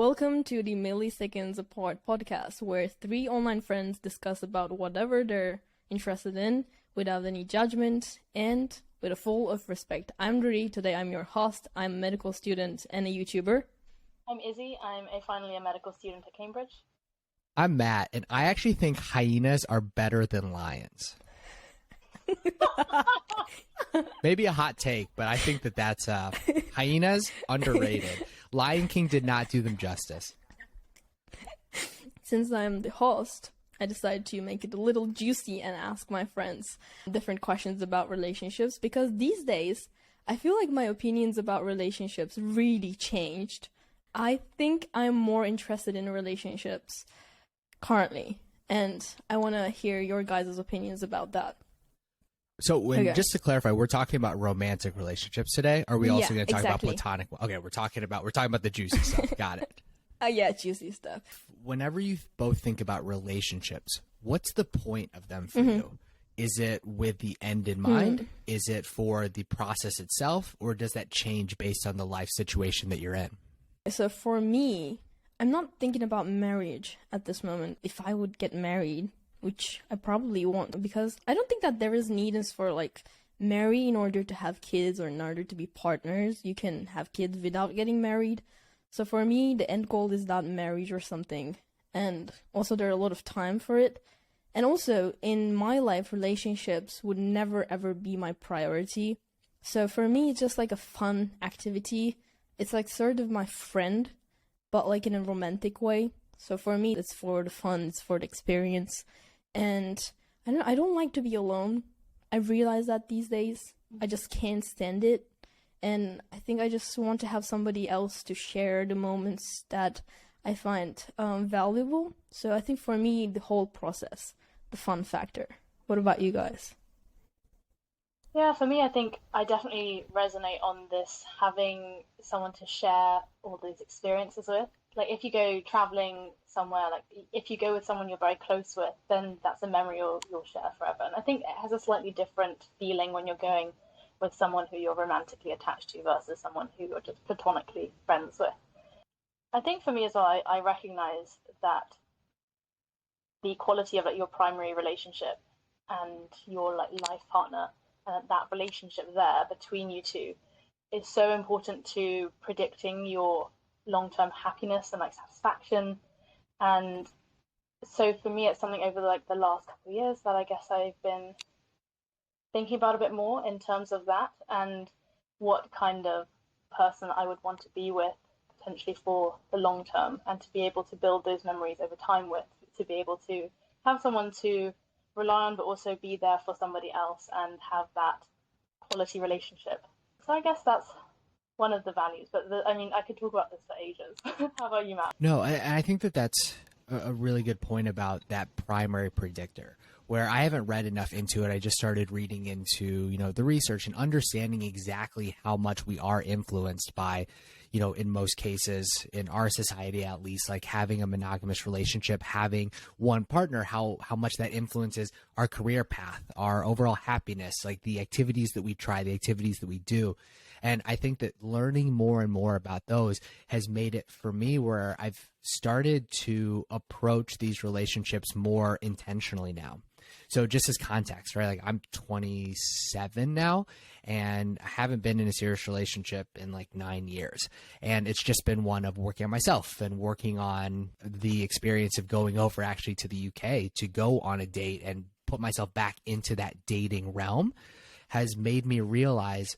Welcome to the Milliseconds Apart podcast, where three online friends discuss about whatever they're interested in without any judgment and with a full of respect. I'm Rudy. Today I'm your host. I'm a medical student and a YouTuber. I'm Izzy. I'm finally a medical student at Cambridge. I'm Matt, and I actually think hyenas are better than lions. Maybe a hot take, but I think that's hyenas underrated. Lion King did not do them justice. Since I'm the host, I decided to make it a little juicy and ask my friends different questions about relationships, because these days I feel like my opinions about relationships really changed. I think I'm more interested in relationships currently, and I want to hear your guys' opinions about that. So just to clarify, we're talking about romantic relationships today. Are we also going to talk about platonic? Okay, we're talking about the juicy stuff. Got it. Yeah, juicy stuff. Whenever you both think about relationships, what's the point of them for you? Is it with the end in mind? Is it for the process itself? Or does that change based on the life situation that you're in? So for me, I'm not thinking about marriage at this moment. If I would get married, which I probably won't, because I don't think that there is need for like marry in order to have kids or in order to be partners. You can have kids without getting married. So for me, the end goal is not marriage or something. And also there's a lot of time for it. And also in my life, relationships would never ever be my priority. So for me, it's just like a fun activity. It's like sort of my friend, but like in a romantic way. So for me, it's for the fun, it's for the experience. And I don't like to be alone. I realize that these days. I just can't stand it. And I think I just want to have somebody else to share the moments that I find valuable. So I think for me, the whole process, the fun factor. What about you guys? Yeah, for me, I think I definitely resonate on this, having someone to share all these experiences with. Like if you go traveling somewhere, like if you go with someone you're very close with, then that's a memory you'll share forever. And I think it has a slightly different feeling when you're going with someone who you're romantically attached to versus someone who you're just platonically friends with. I think for me as well, I recognize that the quality of like your primary relationship and your like life partner, and that relationship there between you two is so important to predicting your long-term happiness and like satisfaction. And so for me, it's something over like the last couple of years that I guess I've been thinking about a bit more in terms of that and what kind of person I would want to be with potentially for the long term, and to be able to build those memories over time with, to be able to have someone to rely on but also be there for somebody else and have that quality relationship. So I guess that's one of the values, but I could talk about this for ages. How about you, Matt? No, I think that's a really good point about that primary predictor, where I haven't read enough into it. I just started reading into, the research and understanding exactly how much we are influenced by, in most cases, in our society at least, like having a monogamous relationship, having one partner, how much that influences our career path, our overall happiness, like the activities that we try, the activities that we do. And I think that learning more and more about those has made it for me where I've started to approach these relationships more intentionally now. So just as context, right? Like I'm 27 now and I haven't been in a serious relationship in like 9 years. And it's just been one of working on myself and working on the experience of going over actually to the UK to go on a date and put myself back into that dating realm has made me realize,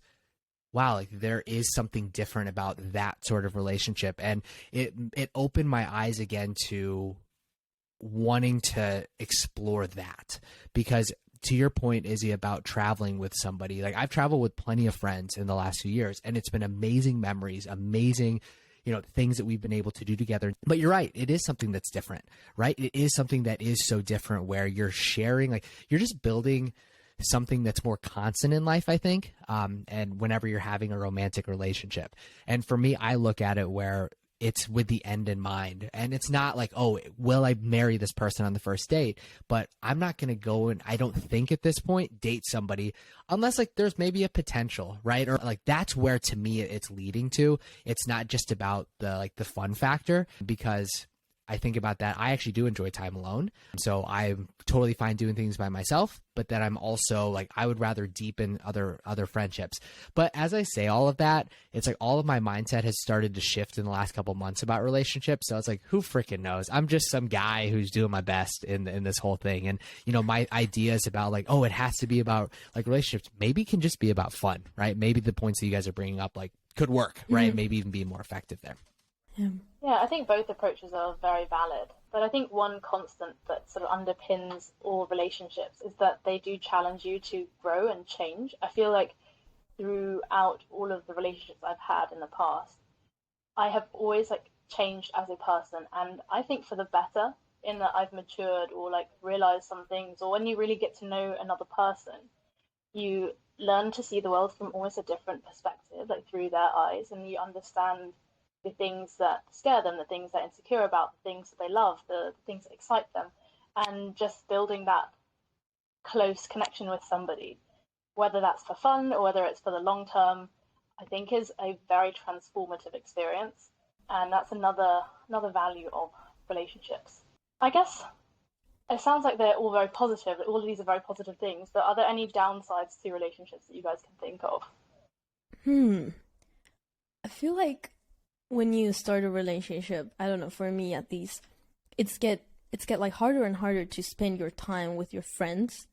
wow, like there is something different about that sort of relationship. And it opened my eyes again to wanting to explore that, because to your point, Izzy, about traveling with somebody, like I've traveled with plenty of friends in the last few years and it's been amazing memories, amazing, things that we've been able to do together. But you're right. It is something that's different, right? It is something that is so different where you're sharing, like you're just building something that's more constant in life, I think. And whenever you're having a romantic relationship. And for me, I look at it where it's with the end in mind. And it's not like, oh, will I marry this person on the first date? But I'm not going to go and, I don't think at this point, date somebody unless like there's maybe a potential, right? Or like that's where to me it's leading to. It's not just about the fun factor, because I think about that. I actually do enjoy time alone. So I'm totally fine doing things by myself, but then I'm also like, I would rather deepen other friendships. But as I say all of that, it's like all of my mindset has started to shift in the last couple months about relationships. So it's like, who freaking knows? I'm just some guy who's doing my best in this whole thing. And, you know, my ideas about like, oh, it has to be about like relationships, maybe can just be about fun, right? Maybe the points that you guys are bringing up like could work, right? Maybe even be more effective there. Yeah, I think both approaches are very valid. But I think one constant that sort of underpins all relationships is that they do challenge you to grow and change. I feel like throughout all of the relationships I've had in the past, I have always like changed as a person, and I think for the better, in that I've matured or like realized some things, or when you really get to know another person, you learn to see the world from almost a different perspective, like through their eyes, and you understand the things that scare them, the things they're insecure about, the things that they love, the things that excite them, and just building that close connection with somebody, whether that's for fun or whether it's for the long term, I think is a very transformative experience, and that's another value of relationships. I guess it sounds like they're all very positive. All of these are very positive things, but are there any downsides to relationships that you guys can think of? I feel like when you start a relationship, I don't know, for me at least, it's get like harder and harder to spend your time with your friends.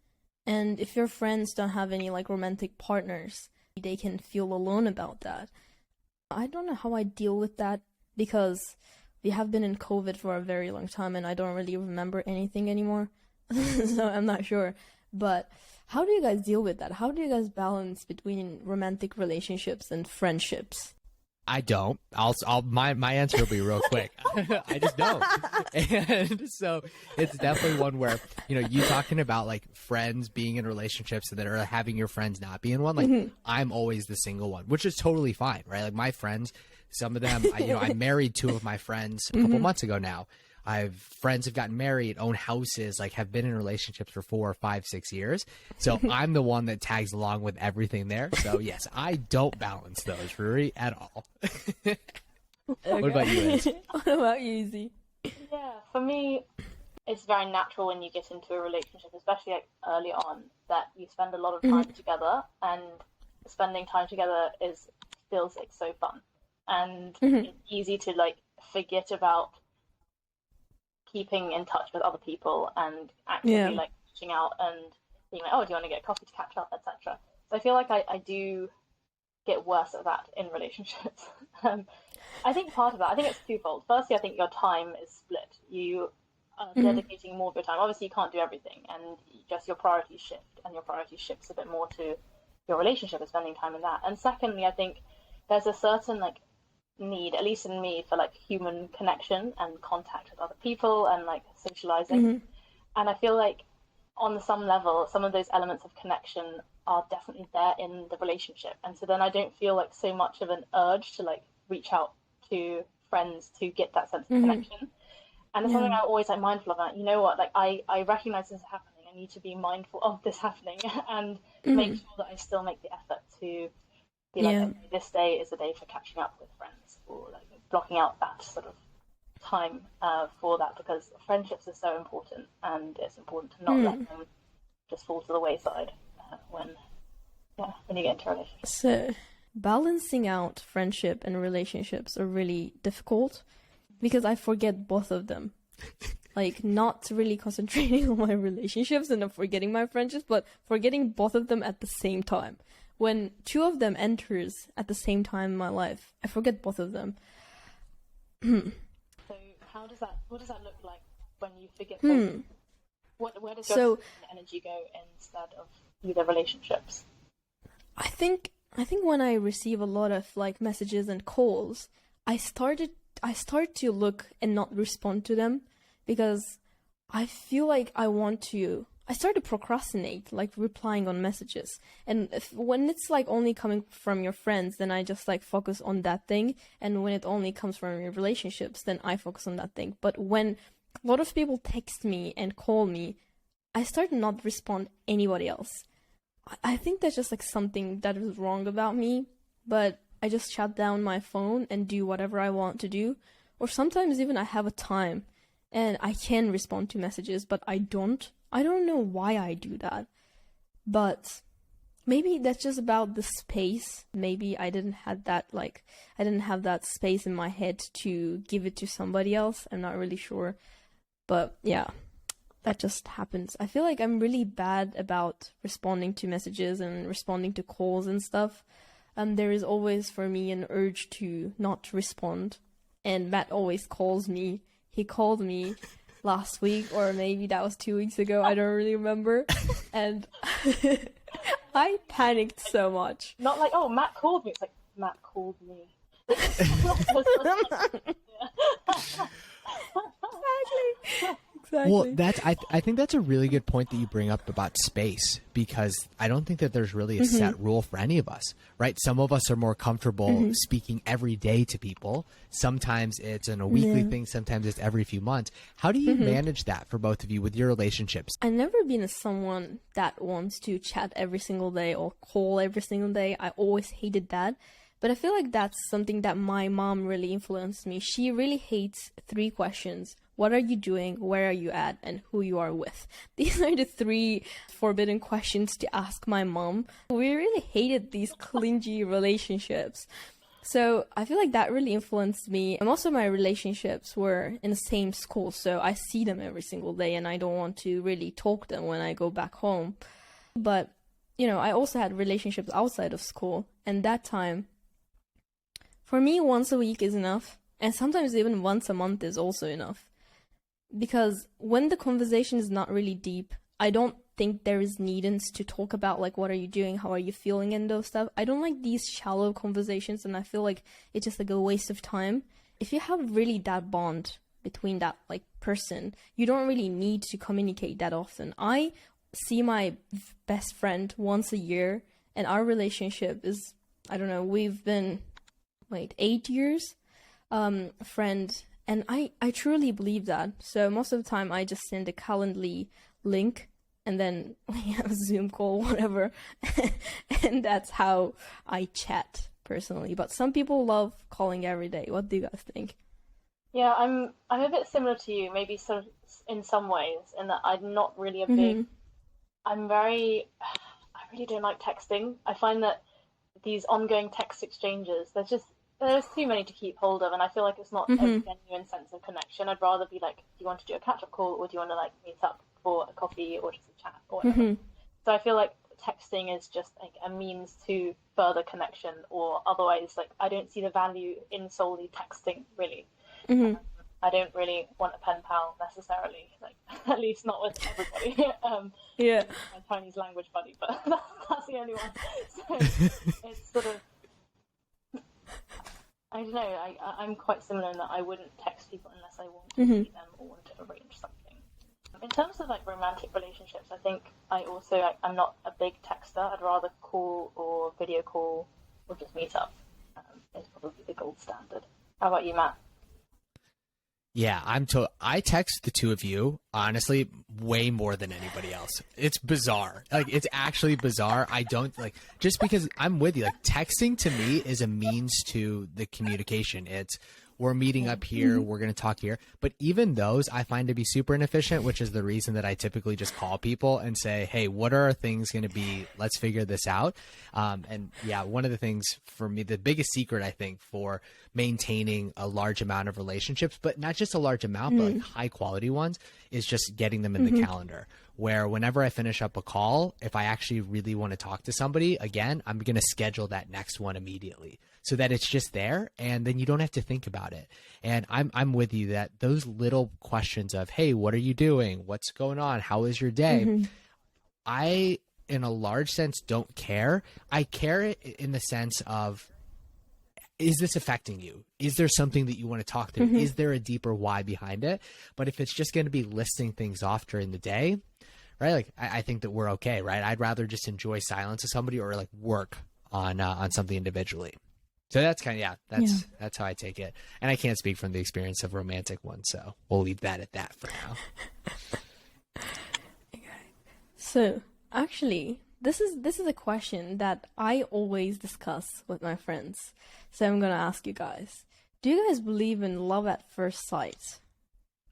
And if your friends don't have any like romantic partners, they can feel alone about that. I don't know how I deal with that, because we have been in COVID for a very long time and I don't really remember anything anymore. So I'm not sure. But how do you guys deal with that? How do you guys balance between romantic relationships and friendships? I don't. My answer will be real quick. I just don't. And so it's definitely one where, you know, you talking about like friends being in relationships that are having your friends not be in one. Like I'm always the single one, which is totally fine, right? Like my friends, some of them, I married two of my friends a couple months ago now. Friends have gotten married, own houses, like have been in relationships for 4, 5, 6 years. So I'm the one that tags along with everything there. So yes, I don't balance those, Ruri, at all. What about you, Liz? What about you, Izzy? Yeah, for me, it's very natural when you get into a relationship, especially like early on, that you spend a lot of time together, and spending time together feels like so fun, and it's easy to like forget about keeping in touch with other people and actively like reaching out and being like, oh, do you want to get a coffee to catch up, etc. So I feel like I do get worse at that in relationships. I think part of that, I think it's twofold. Firstly, I think your time is split. You are dedicating more of your time. Obviously, you can't do everything, and just your priorities shift, and your priorities shifts a bit more to your relationship and spending time in that. And secondly, I think there's a certain like need, at least in me, for like human connection and contact with other people and like socializing. And I feel like on some level, some of those elements of connection are definitely there in the relationship. And so then I don't feel like so much of an urge to like reach out to friends to get that sense of connection. And it's something I'm always like mindful of. Like, you know what, like I recognize this is happening. I need to be mindful of this happening and make sure that I still make the effort to be like, okay, this day is the day for catching up with friends, or like blocking out that sort of time for that, because friendships are so important, and it's important to not let them just fall to the wayside when you get into a relationship. So balancing out friendship and relationships are really difficult, because I forget both of them. Like, not really concentrating on my relationships and not forgetting my friendships, but forgetting both of them at the same time. When two of them enters at the same time in my life, I forget both of them. So what does that look like when you forget both? Where does your energy go instead of either relationships? I think when I receive a lot of like messages and calls, I start to look and not respond to them, because I feel like I I start to procrastinate, like replying on messages. And when it's like only coming from your friends, then I just like focus on that thing. And when it only comes from your relationships, then I focus on that thing. But when a lot of people text me and call me, I start to not respond anybody else. I think that's just like something that is wrong about me, but I just shut down my phone and do whatever I want to do. Or sometimes even I have a time and I can respond to messages, but I don't. I don't know why I do that, but maybe that's just about the space. Maybe I didn't have that space in my head to give it to somebody else. I'm not really sure, but yeah, that just happens. I feel like I'm really bad about responding to messages and responding to calls and stuff. There is always for me an urge to not respond, and Matt always calls me. He called me last week, or maybe that was 2 weeks ago, I don't really remember, and I panicked so much. Not like, oh, Matt called me. It's like, Matt called me. Exactly. Well, I think that's a really good point that you bring up about space, because I don't think that there's really a set rule for any of us, right? Some of us are more comfortable speaking every day to people. Sometimes it's in a weekly thing. Sometimes it's every few months. How do you manage that for both of you with your relationships? I've never been someone that wants to chat every single day or call every single day. I always hated that. But I feel like that's something that my mom really influenced me. She really hates 3 questions. What are you doing? Where are you at? And who you are with? These are the 3 forbidden questions to ask my mom. We really hated these clingy relationships. So I feel like that really influenced me. And most of my relationships were in the same school. So I see them every single day and I don't want to really talk to them when I go back home. But, you know, I also had relationships outside of school. And that time, for me, once a week is enough. And sometimes even once a month is also enough. Because when the conversation is not really deep, I don't think there is needance to talk about like what are you doing, how are you feeling, and those stuff. I don't like these shallow conversations, and I feel like it's just like a waste of time. If you have really that bond between that like person, you don't really need to communicate that often. I see my best friend once a year, and our relationship is, I don't know, we've been like 8 years friend. And I truly believe that. So most of the time I just send a Calendly link and then we have a Zoom call, whatever. And that's how I chat personally. But some people love calling every day. What do you guys think? Yeah, I'm a bit similar to you, maybe sort of in some ways, in that I'm not really a big, I really don't like texting. I find that these ongoing text exchanges, there's too many to keep hold of, and I feel like it's not a genuine sense of connection. I'd rather be like, do you want to do a catch-up call, or do you want to like meet up for a coffee or just a chat or whatever? So I feel like texting is just like a means to further connection, or otherwise like I don't see the value in solely texting really. I don't really want a pen pal necessarily, like at least not with everybody. Yeah, my Chinese language buddy, but that's the only one. So it's sort of, I don't know, I'm quite similar in that I wouldn't text people unless I want to meet them or want to arrange something. In terms of like romantic relationships, I think I'm not a big texter. I'd rather call or video call or just meet up. Is probably the gold standard. How about you, Matt? Yeah, I text the 2 of you, honestly, way more than anybody else. It's bizarre. Like, it's actually bizarre. I don't like, just because I'm with you, like texting to me is a means to the communication. It's, we're meeting up here, we're going to talk here. But even those I find to be super inefficient, which is the reason that I typically just call people and say, hey, what are our things going to be? Let's figure this out. And yeah, one of the things for me, the biggest secret, I think, for maintaining a large amount of relationships, but not just a large amount, but like high quality ones, is just getting them in the calendar. Where whenever I finish up a call, if I actually really want to talk to somebody, again, I'm going to schedule that next one immediately so that it's just there, and then you don't have to think about it. And I'm with you that those little questions of, hey, what are you doing? What's going on? How is your day? I, in a large sense, don't care. I care in the sense of, is this affecting you? Is there something that you want to talk through? Is there a deeper why behind it? But if it's just going to be listing things off during the day, right? Like I think that we're okay, right? I'd rather just enjoy silence with somebody or like work on something individually. So that's kind of, that's how I take it. And I can't speak from the experience of romantic ones, so we'll leave that at that for now. Okay. So actually, this is a question that I always discuss with my friends. So I'm gonna ask you guys: do you guys believe in love at first sight,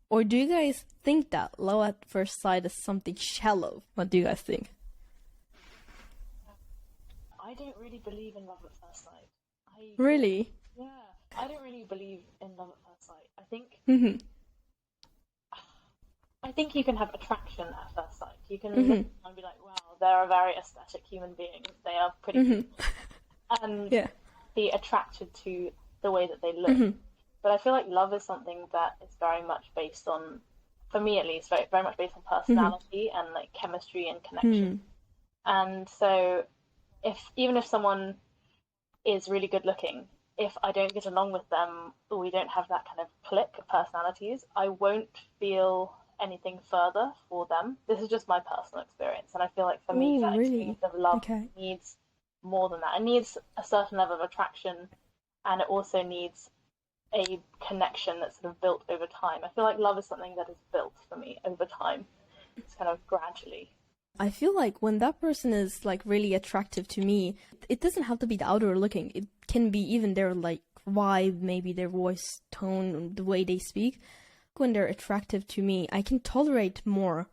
or do you guys think that love at first sight is something shallow? What do you guys think? I don't really believe in love at first sight. Really? Yeah, I don't really believe in love at first sight. I think you can have attraction at first sight. You can look and be like, wow, they're a very aesthetic human being. They are pretty cool. And be attracted to the way that they look. But I feel like love is something that is very much based on, for me at least, very much based on personality and like chemistry and connection. And so even if someone is really good looking, if I don't get along with them or we don't have that kind of click of personalities, I won't feel anything further for them. This is just my personal experience, and I feel like for me that experience of love needs more than that. It needs a certain level of attraction, and it also needs a connection that's sort of built over time. I feel like love is something that is built for me over time. It's kind of gradually. I feel like when that person is like really attractive to me, it doesn't have to be the outer looking. It can be even their like vibe, maybe their voice tone, the way they speak. When they're attractive to me, I can tolerate more.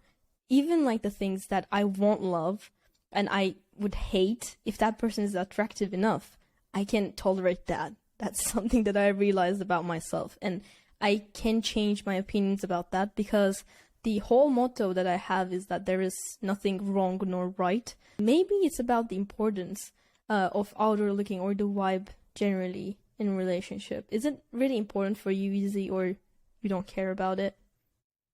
Even like the things that I won't love and I would hate, if that person is attractive enough, I can tolerate that. That's something that I realized about myself. And I can change my opinions about that because the whole motto that I have is that there is nothing wrong nor right. Maybe it's about the importance of outer looking or the vibe generally in a relationship. Is it really important for you, Izzy, or you don't care about it?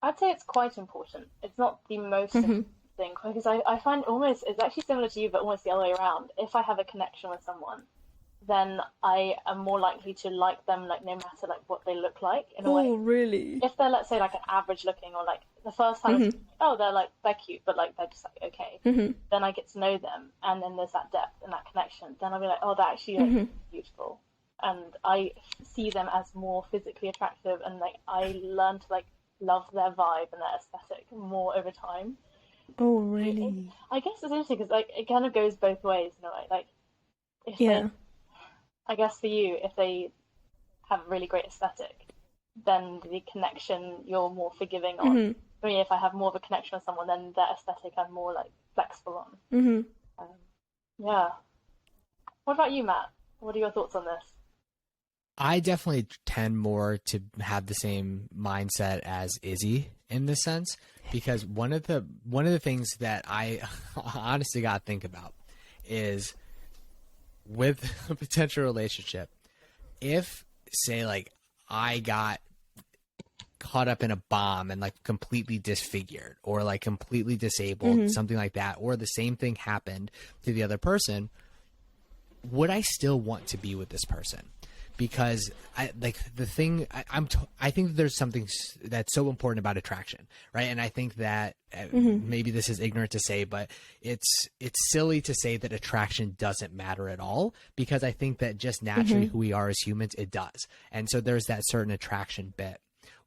I'd say it's quite important. It's not the most important thing, because I find it's actually similar to you, but almost the other way around. If I have a connection with someone, then I am more likely to like them, like no matter like what they look like in a way. Oh, really? If they're, let's say, like an average looking, or like the first time, it's, oh, they're cute, but like they're just like okay. Then I get to know them, and then there's that depth and that connection. Then I'll be like, oh, they're actually like, beautiful, and I see them as more physically attractive, and like I learn to like love their vibe and their aesthetic more over time. Oh, really? I guess it's interesting because like it kind of goes both ways in a way. Like if they, I guess for you, if they have a really great aesthetic, then the connection you're more forgiving on. For me, if I have more of a connection with someone, then their aesthetic I'm more like flexible on. Yeah. What about you, Matt? What are your thoughts on this? I definitely tend more to have the same mindset as Izzy in this sense, because one of the things that I honestly got to think about is with a potential relationship, if say like I got caught up in a bomb and like completely disfigured or like completely disabled, something like that, or the same thing happened to the other person, would I still want to be with this person? Because I think that there's something that's so important about attraction, right? And I think that maybe this is ignorant to say, but it's silly to say that attraction doesn't matter at all, because I think that just naturally who we are as humans, it does. And so there's that certain attraction bit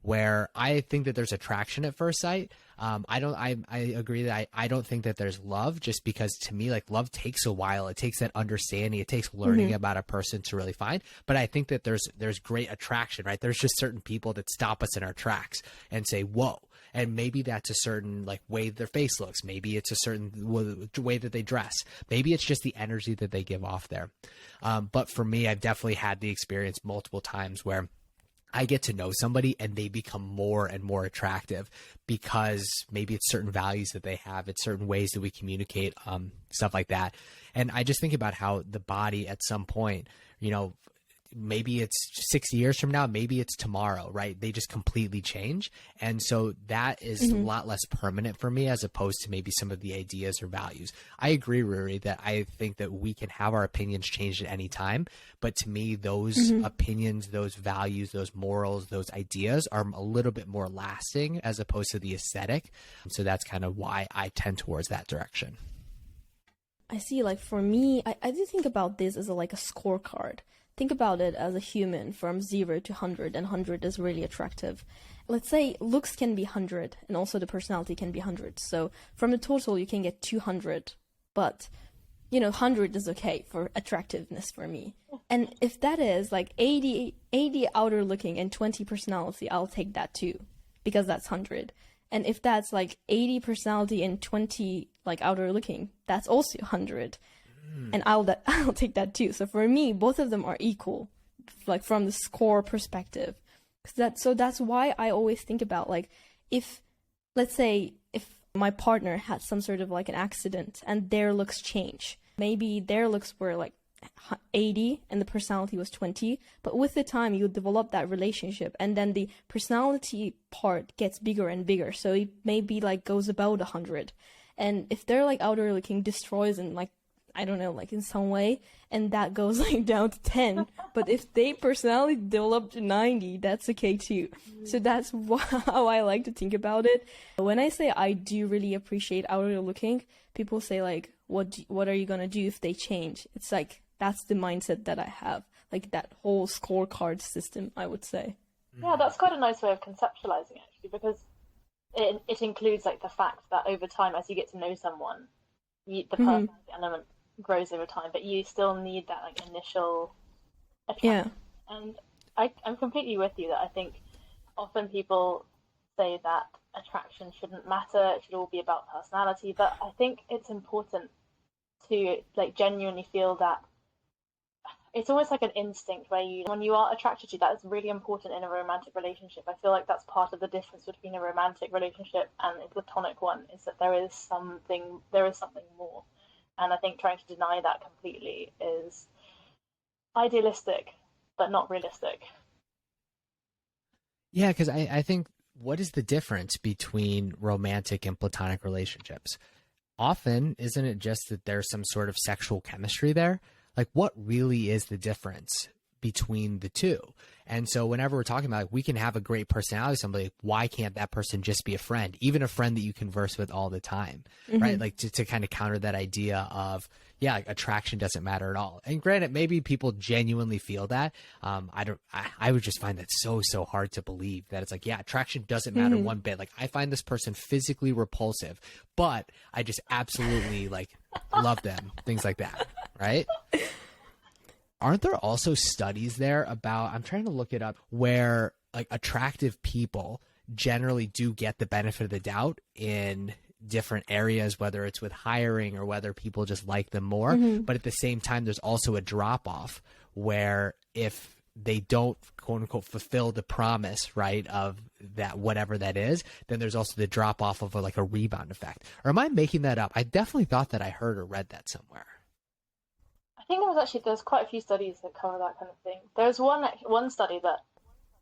where I think that there's attraction at first sight. I agree that I don't think that there's love, just because to me, like, love takes a while. It takes that understanding. It takes learning about a person to really find. But I think that there's great attraction, right? There's just certain people that stop us in our tracks and say, whoa. And maybe that's a certain like way their face looks. Maybe it's a certain way that they dress. Maybe it's just the energy that they give off there. But for me, I've definitely had the experience multiple times where I get to know somebody and they become more and more attractive because maybe it's certain values that they have. It's certain ways that we communicate, stuff like that. And I just think about how the body at some point, maybe it's 60 years from now, maybe it's tomorrow, right? They just completely change. And so that is a lot less permanent for me as opposed to maybe some of the ideas or values. I agree, Ruri, that I think that we can have our opinions changed at any time. But to me, those opinions, those values, those morals, those ideas are a little bit more lasting as opposed to the aesthetic. So that's kind of why I tend towards that direction. I see, like for me, I do think about this as like a scorecard. Think about it as a human from 0 to 100, and 100 is really attractive. Let's say looks can be 100, and also the personality can be 100. So from a total, you can get 200. But, 100 is okay for attractiveness for me. And if that is like 80 outer looking and 20 personality, I'll take that too, because that's 100. And if that's like 80 personality and 20 like outer looking, that's also 100. And I'll take that too. So for me, both of them are equal, like from the score perspective. So that's why I always think about like, if, let's say, if my partner had some sort of like an accident and their looks change, maybe their looks were like 80 and the personality was 20, but with the time you develop that relationship, and then the personality part gets bigger and bigger, so it maybe like goes about 100. And if they're like outer looking destroys and like, I don't know, like in some way, and that goes like down to 10. But if they personality develop to 90, that's okay too. So that's how I like to think about it. When I say I do really appreciate outer looking, people say like, what are you gonna do if they change? It's like, that's the mindset that I have, like that whole scorecard system, I would say. Yeah, that's quite a nice way of conceptualizing it, actually, because it includes like the fact that over time, as you get to know someone, the personality element grows over time, but you still need that like initial attraction. Yeah. And I'm completely with you that I think often people say that attraction shouldn't matter, it should all be about personality, but I think it's important to like genuinely feel that it's almost like an instinct where when you are attracted to, that is really important in a romantic relationship. I feel like that's part of the difference between a romantic relationship and a platonic one, is that there is something more. And I think trying to deny that completely is idealistic, but not realistic. Yeah, because I think, what is the difference between romantic and platonic relationships? Often, isn't it just that there's some sort of sexual chemistry there? Like, what really is the difference between the two? And so whenever we're talking about, like, we can have a great personality with somebody, why can't that person just be a friend, even a friend that you converse with all the time, right? Like to kind of counter that idea of, yeah, like, attraction doesn't matter at all. And granted, maybe people genuinely feel that. I would just find that so hard to believe that it's like, yeah, attraction doesn't matter one bit. Like, I find this person physically repulsive, but I just absolutely like love them, things like that, right? Aren't there also studies there about, I'm trying to look it up, where like attractive people generally do get the benefit of the doubt in different areas, whether it's with hiring or whether people just like them more. But at the same time, there's also a drop off where if they don't, quote unquote, fulfill the promise, right, of that, whatever that is, then there's also the drop off of like a rebound effect. Or am I making that up? I definitely thought that I heard or read that somewhere. I think there's quite a few studies that cover that kind of thing. There's one study that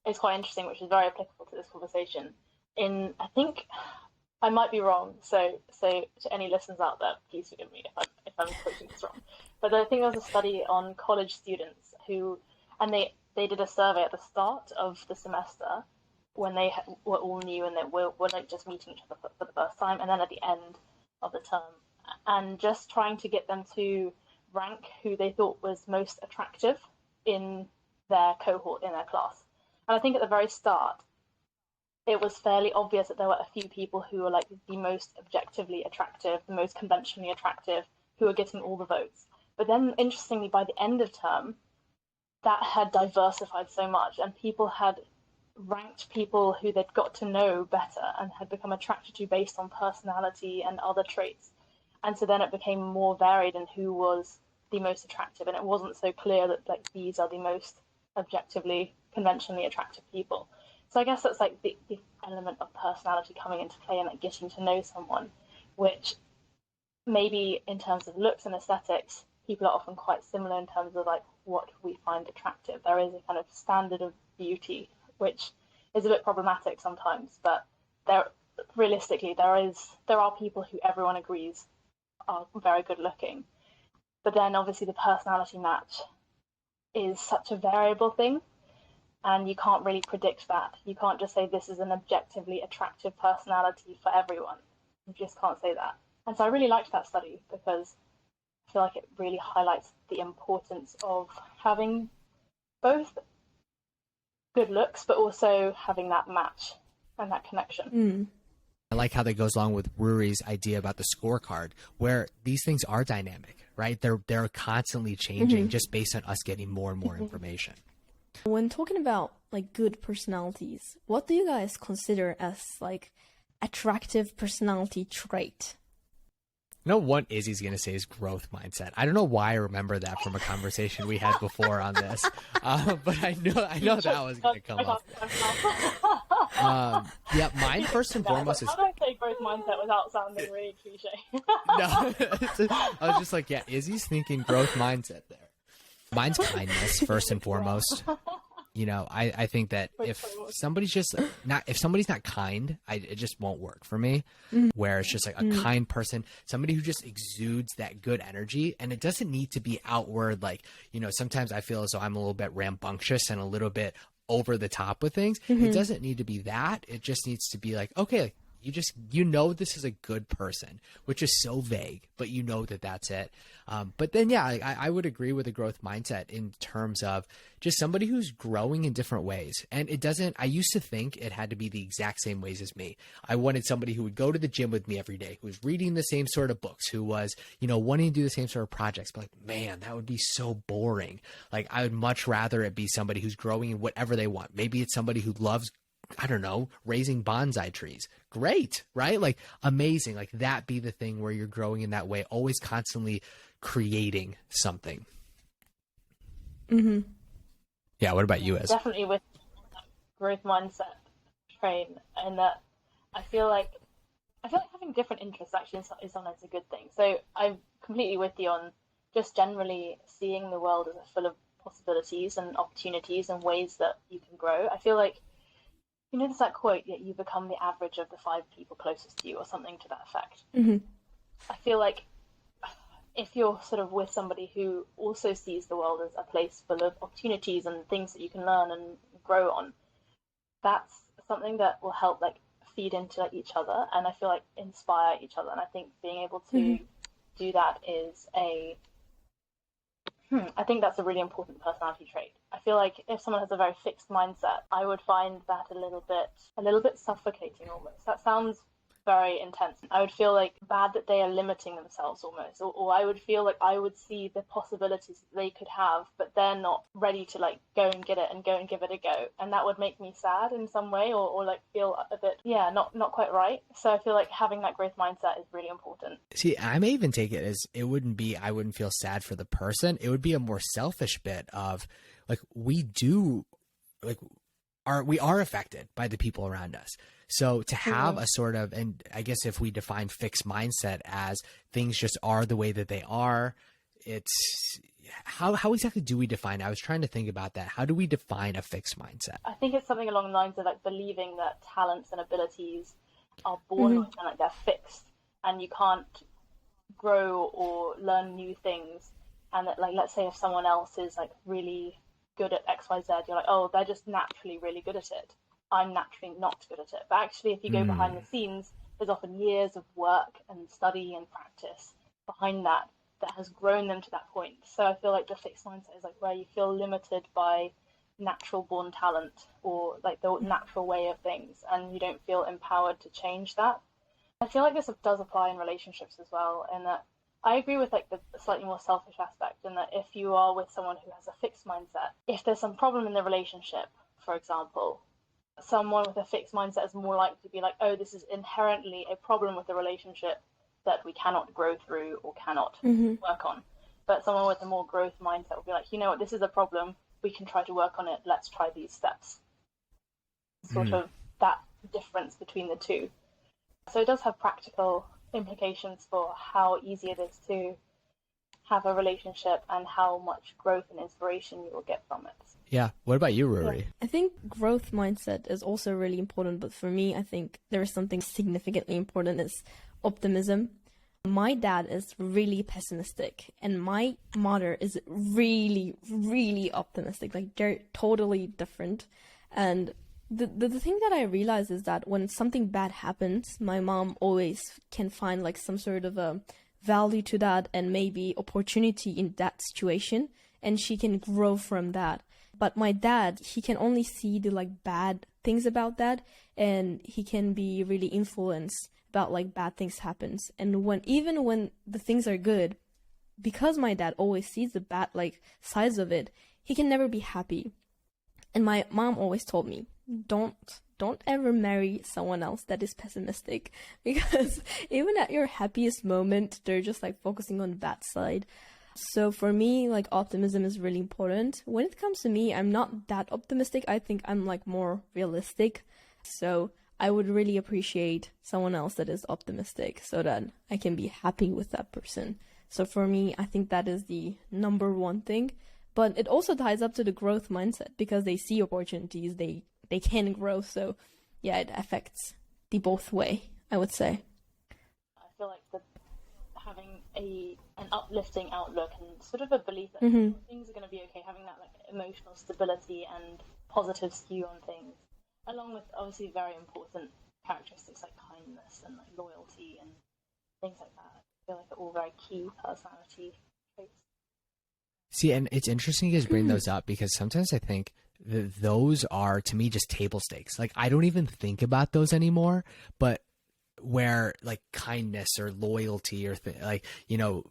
is quite interesting, which is very applicable to this conversation. I think I might be wrong, so to any listeners out there, please forgive me if I'm quoting this wrong. But I think there was a study on college students and they did a survey at the start of the semester when they were all new and they were like just meeting each other for the first time, and then at the end of the term, and just trying to get them to rank who they thought was most attractive in their cohort, in their class. And I think at the very start, it was fairly obvious that there were a few people who were like the most objectively attractive, the most conventionally attractive, who were getting all the votes. But then, interestingly, by the end of term, that had diversified so much, and people had ranked people who they'd got to know better and had become attracted to based on personality and other traits. And so then it became more varied in who was the most attractive, and it wasn't so clear that like these are the most objectively, conventionally attractive people. So I guess that's like the element of personality coming into play and like getting to know someone, which maybe in terms of looks and aesthetics, people are often quite similar in terms of like what we find attractive. There is a kind of standard of beauty, which is a bit problematic sometimes, but realistically there are people who everyone agrees are very good looking. But then obviously the personality match is such a variable thing, and you can't really predict that. You can't just say this is an objectively attractive personality for everyone. You just can't say that. And so I really liked that study because I feel like it really highlights the importance of having both good looks, but also having that match and that connection. I like how that goes along with Rory's idea about the scorecard, where these things are dynamic, right? They're constantly changing just based on us getting more and more information. When talking about like good personalities, what do you guys consider as like attractive personality trait? You know what Izzy's going to say is growth mindset. I don't know why I remember that from a conversation we had before on this, but I know that was going to come up. Yeah, mine first and foremost is... How do I say growth mindset without sounding really cliche? No, I was just like, yeah, Izzy's thinking growth mindset there. Mine's kindness first and foremost. You know, I think that if somebody's not kind, it just won't work for me. Where it's just like a kind person, somebody who just exudes that good energy, and it doesn't need to be outward. Like, you know, sometimes I feel as though I'm a little bit rambunctious and a little bit over the top with things. It doesn't need to be that. It just needs to be like, okay, you know this is a good person, which is so vague, but you know that that's it. But then, yeah, I would agree with the growth mindset in terms of just somebody who's growing in different ways. And I used to think it had to be the exact same ways as me. I wanted somebody who would go to the gym with me every day, who was reading the same sort of books, who was, you know, wanting to do the same sort of projects. But like, man, that would be so boring. Like, I would much rather it be somebody who's growing in whatever they want. Maybe it's somebody who loves, I don't know, raising bonsai trees. Great, right? Like, amazing. Like, that be the thing where you're growing in that way, always constantly creating something. Yeah, what about you, Ez? Definitely with growth mindset train, and that I feel like having different interests actually is sometimes a good thing. So I'm completely with you on just generally seeing the world as full of possibilities and opportunities and ways that you can grow. I feel like, you know, there's that quote that you become the average of the 5 people closest to you, or something to that effect. I feel like if you're sort of with somebody who also sees the world as a place full of opportunities and things that you can learn and grow on, that's something that will help like feed into like each other, and I feel like inspire each other. And I think being able to do that is I think that's a really important personality trait. I feel like if someone has a very fixed mindset, I would find that a little bit suffocating almost. That sounds very intense. I would feel like bad that they are limiting themselves almost, or I would feel like I would see the possibilities that they could have, but they're not ready to like go and get it and go and give it a go, and that would make me sad in some way, or like feel a bit not quite right. So I feel like having that growth mindset is really important. See, I may even take it as I wouldn't feel sad for the person. It would be a more selfish bit of like, we are affected by the people around us. So to have a sort of, and I guess if we define fixed mindset as things just are the way that they are, it's how exactly do we define it? I was trying to think about that. How do we define a fixed mindset? I think it's something along the lines of like believing that talents and abilities are born with and like they're fixed, and you can't grow or learn new things. And that, like, let's say if someone else is like really good at XYZ, you're like, oh, they're just naturally really good at it. I'm naturally not good at it. But actually, if you go behind the scenes, there's often years of work and study and practice behind that has grown them to that point. So I feel like the fixed mindset is like where you feel limited by natural born talent or like the natural way of things, and you don't feel empowered to change that. I feel like this does apply in relationships as well, and that I agree with like the slightly more selfish aspect, in that if you are with someone who has a fixed mindset, if there's some problem in the relationship, for example, someone with a fixed mindset is more likely to be like, oh, this is inherently a problem with the relationship that we cannot grow through or cannot work on. But someone with a more growth mindset will be like, you know what, this is a problem, we can try to work on it, let's try these steps. Sort of that difference between the two. So it does have practical implications for how easy it is to have a relationship and how much growth and inspiration you will get from it. Yeah. What about you, Rory? Yeah. I think growth mindset is also really important, but for me, I think there is something significantly important is optimism. My dad is really pessimistic, and my mother is really, really optimistic. Like, they're totally different. And the thing that I realize is that when something bad happens, my mom always can find like some sort of a value to that and maybe opportunity in that situation, and she can grow from that. But my dad, he can only see the like bad things about that, and he can be really influenced about like bad things happens. And even when the things are good, because my dad always sees the bad like sides of it, he can never be happy. And my mom always told me, don't ever marry someone else that is pessimistic, because even at your happiest moment, they're just like focusing on that side. So for me, like, optimism is really important. When it comes to me, I'm not that optimistic. I think I'm like more realistic. So I would really appreciate someone else that is optimistic so that I can be happy with that person. So for me, I think that is the number one thing. But it also ties up to the growth mindset, because they see opportunities, they can grow. So yeah, it affects the both way, I would say. I feel like having an uplifting outlook and sort of a belief that things are going to be okay, having that like emotional stability and positive skew on things, along with obviously very important characteristics like kindness and like loyalty and things like that. I feel like they're all very key personality traits. See, and it's interesting you guys bring those up, because sometimes I think those are, to me, just table stakes. Like, I don't even think about those anymore, but where like kindness or loyalty or like, you know,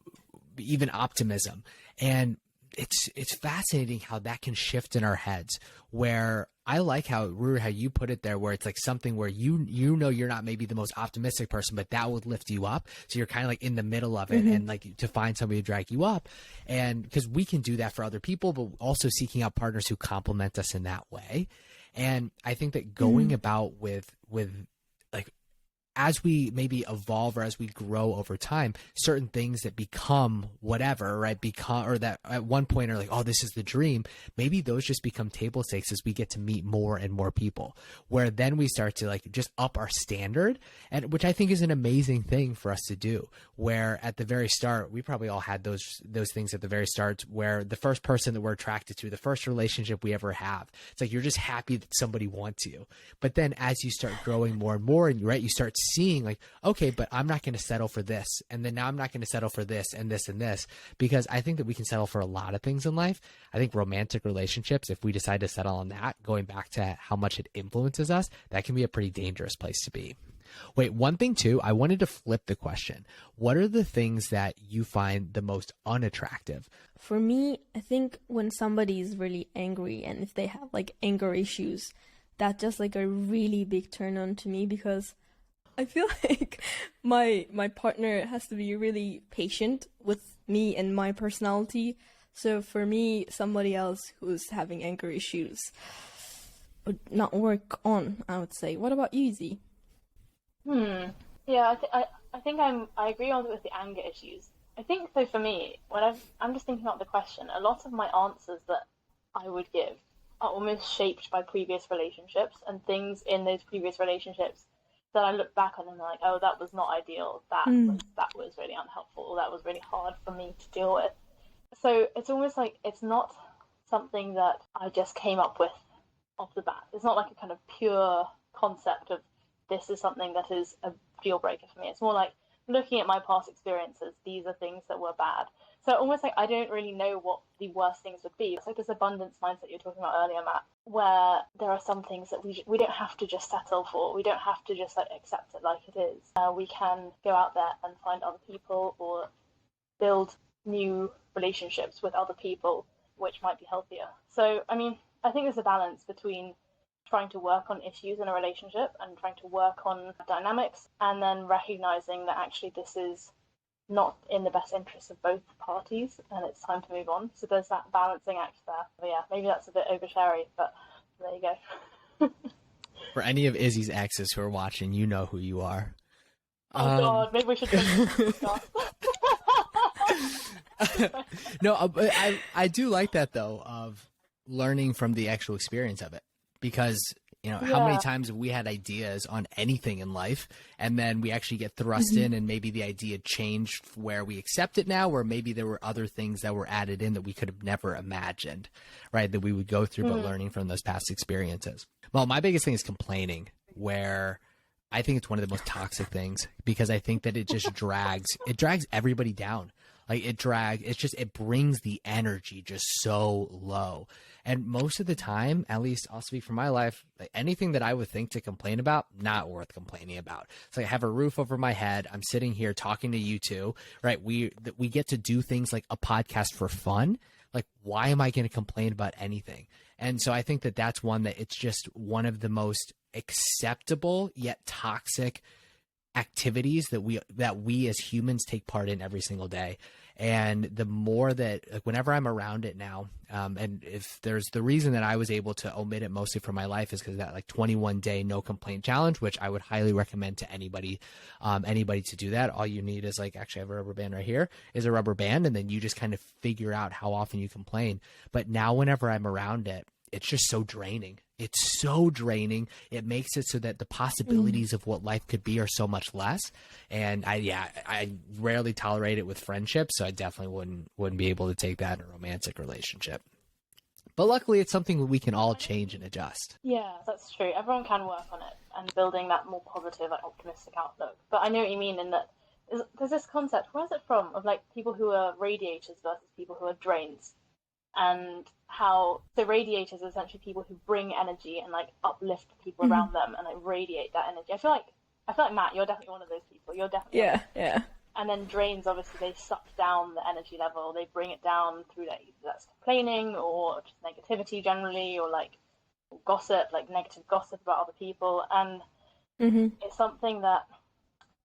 even optimism. And it's fascinating how that can shift in our heads, where I like how you put it there, where it's like something where you know you're not maybe the most optimistic person, but that would lift you up. So you're kind of like in the middle of it, and like to find somebody to drag you up. And because we can do that for other people, but also seeking out partners who complement us in that way. And I think that going about with like, as we maybe evolve or as we grow over time, certain things that become whatever, right? Or that at one point are like, oh, this is the dream. Maybe those just become table stakes as we get to meet more and more people, where then we start to like just up our standard, and which I think is an amazing thing for us to do. Where at the very start, we probably all had those things at the very start, where the first person that we're attracted to, the first relationship we ever have, it's like you're just happy that somebody wants you. But then as you start growing more and more, and you start seeing like, okay, but I'm not going to settle for this, and then now I'm not going to settle for this and this and this, because I think that we can settle for a lot of things in life. I think romantic relationships, if we decide to settle on that, going back to how much it influences us, that can be a pretty dangerous place to be. Wait, one thing too, I wanted to flip the question. What are the things that you find the most unattractive? For me, I think when somebody is really angry, and if they have like anger issues, that's just like a really big turn on to me, because I feel like my partner has to be really patient with me and my personality. So for me, somebody else who's having anger issues would not work on, I would say. What about you, Izzy? Yeah, I think I agree on with the anger issues. I think so for me, I'm just thinking about the question, a lot of my answers that I would give are almost shaped by previous relationships and things in those previous relationships that I look back on and I'm like, oh, that was not ideal. That was really unhelpful. Or that was really hard for me to deal with. So it's almost like it's not something that I just came up with off the bat. It's not like a kind of pure concept of this is something that is a deal breaker for me. It's more like looking at my past experiences. These are things that were bad. So almost like I don't really know what the worst things would be. It's like this abundance mindset you're talking about earlier, Matt, where there are some things that we don't have to just settle for. We don't have to just like accept it like it is. We can go out there and find other people or build new relationships with other people, which might be healthier. So, I mean, I think there's a balance between trying to work on issues in a relationship and trying to work on dynamics, and then recognizing that actually this is not in the best interest of both parties and it's time to move on. So there's that balancing act there. But yeah, maybe that's a bit oversharey, but there you go. For any of Izzy's exes who are watching, you know who you are. Oh God, maybe we should No, but I do like that though, of learning from the actual experience of it, because how many times have we had ideas on anything in life, and then we actually get thrust in, and maybe the idea changed where we accept it now, where maybe there were other things that were added in that we could have never imagined, right? That we would go through, but learning from those past experiences. Well, my biggest thing is complaining, where I think it's one of the most toxic things, because I think that it just drags everybody down. Like it brings the energy just so low. And most of the time, at least I'll speak for my life, like anything that I would think to complain about, not worth complaining about. It's like I have a roof over my head. I'm sitting here talking to you two, right? We get to do things like a podcast for fun. Like, why am I going to complain about anything? And so I think that that's one that it's just one of the most acceptable yet toxic activities that we as humans take part in every single day. And the more that, like, whenever I'm around it now, and if there's the reason that I was able to omit it mostly from my life is because that like 21-day no complaint challenge, which I would highly recommend to anybody to do that. All you need is, like, actually I have a rubber band right here, is a rubber band, and then you just kind of figure out how often you complain. But now whenever I'm around it, it's just so draining. It's so draining. It makes it so that the possibilities of what life could be are so much less. And I rarely tolerate it with friendships, so I definitely wouldn't be able to take that in a romantic relationship. But luckily, it's something that we can all change and adjust. Yeah, that's true. Everyone can work on it and building that more positive, like, optimistic outlook. But I know what you mean in that there's this concept, where's it from, of like people who are radiators versus people who are drains. And how the radiators are essentially people who bring energy and like uplift people around them and like radiate that energy. I feel like Matt, you're definitely one of those people. You're definitely yeah. And then drains, obviously, they suck down the energy level. They bring it down through like that's complaining or just negativity generally, or like gossip, like negative gossip about other people. And it's something that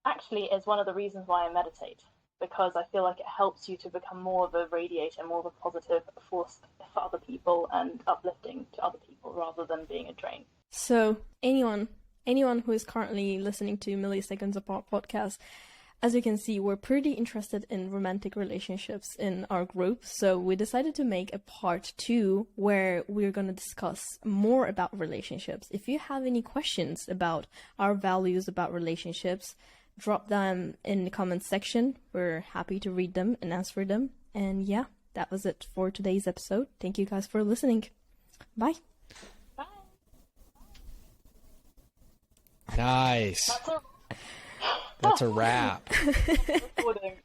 actually is one of the reasons why I meditate. Because I feel like it helps you to become more of a radiator, more of a positive force for other people and uplifting to other people rather than being a drain. So anyone who is currently listening to Milliseconds Apart podcast, as you can see, we're pretty interested in romantic relationships in our group. So we decided to make a part 2 where we're going to discuss more about relationships. If you have any questions about our values about relationships, drop them in the comments section. We're happy to read them and answer them. And yeah, that was it for today's episode. Thank you guys for listening. Bye. Bye. Nice. That's a wrap. Recording.